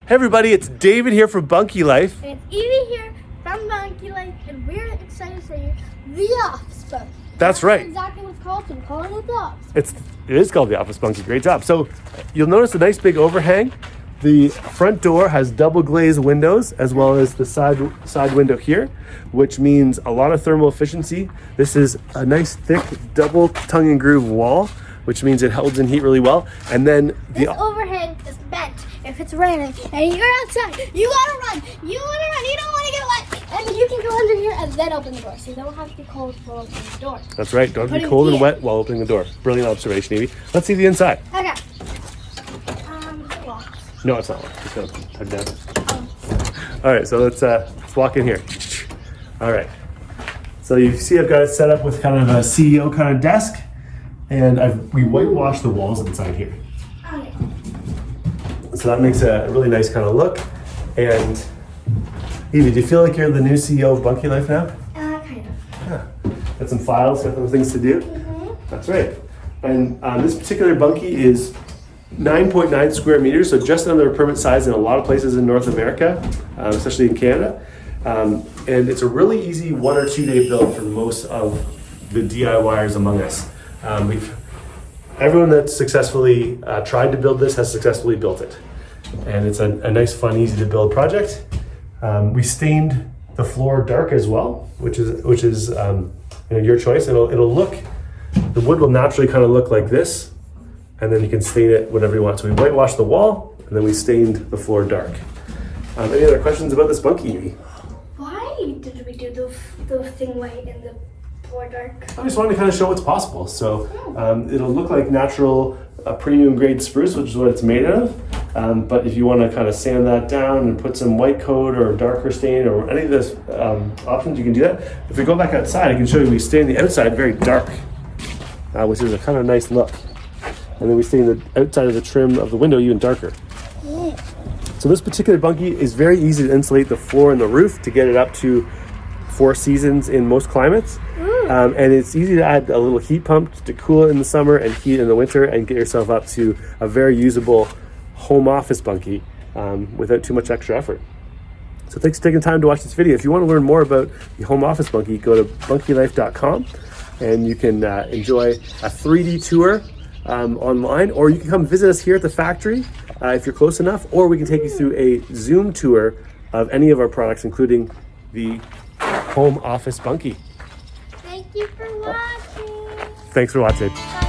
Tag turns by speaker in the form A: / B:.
A: Hey everybody, it's David here from Bunkie Life.
B: And it's Evie here from Bunkie Life, and we're excited to say the Office Bunkie.
A: That's right.
B: Exactly what it's called, so we're calling it the Office.
A: It is called the Office Bunkie. Great job. So you'll notice a nice big overhang. The front door has double glazed windows as well as the side window here, which means a lot of thermal efficiency. This is a nice thick double tongue and groove wall, which means it holds in heat really well. And then
B: this overhang is bent. If it's raining and you're outside, you gotta run. You don't want to get wet. And you can go under here and then open the door. So you don't have to be cold while opening the door.
A: That's right. Don't be cold and wet while opening the door. Brilliant observation, Evie. Let's see the inside.
B: Okay. Locked.
A: No, it's not locked. Just gonna tug down. All right, so let's walk in here. All right. So you see I've got it set up with kind of a CEO kind of desk, and we whitewashed the walls inside here.
B: Okay.
A: So that makes a really nice kind of look. And Evie, do you feel like you're the new CEO of Bunkie Life now?
B: Kind of.
A: Yeah. Got some files, got some things to do?
B: Mm-hmm.
A: That's right. And this particular bunkie is 9.9 square meters, so just under the permit size in a lot of places in North America, especially in Canada. And it's a really easy 1 or 2 day build for most of the DIYers among us. Everyone that's successfully tried to build this has successfully built it. And it's a nice, fun, easy to build project. We stained the floor dark as well, which is your choice. It'll look, the wood will naturally kind of look like this, and then you can stain it whatever you want. So we whitewashed the wall, and then we stained the floor dark. Any other questions about this bunkie, Evie?
B: Why did we do the thing white and the floor dark?
A: I just wanted to kind of show what's possible. So it'll look like natural premium grade spruce, which is what it's made out of. But if you want to kind of sand that down and put some white coat or darker stain or any of those options, you can do that. If we go back outside, I can show you we stain the outside very dark, which is a kind of nice look. And then we stain the outside of the trim of the window even darker.
B: Yeah.
A: So this particular bunkie is very easy to insulate the floor and the roof to get it up to 4 seasons in most climates. And it's easy to add a little heat pump to cool it in the summer and heat in the winter and get yourself up to a very usable home office bunkie without too much extra effort. So thanks for taking the time to watch this video. If you want to learn more about the home office bunkie, go to bunkielife.com and you can enjoy a 3D tour online, or you can come visit us here at the factory if you're close enough, or we can take you through a Zoom tour of any of our products, including the home office bunkie.
B: Thank you for watching.
A: Thanks for watching.
B: Bye.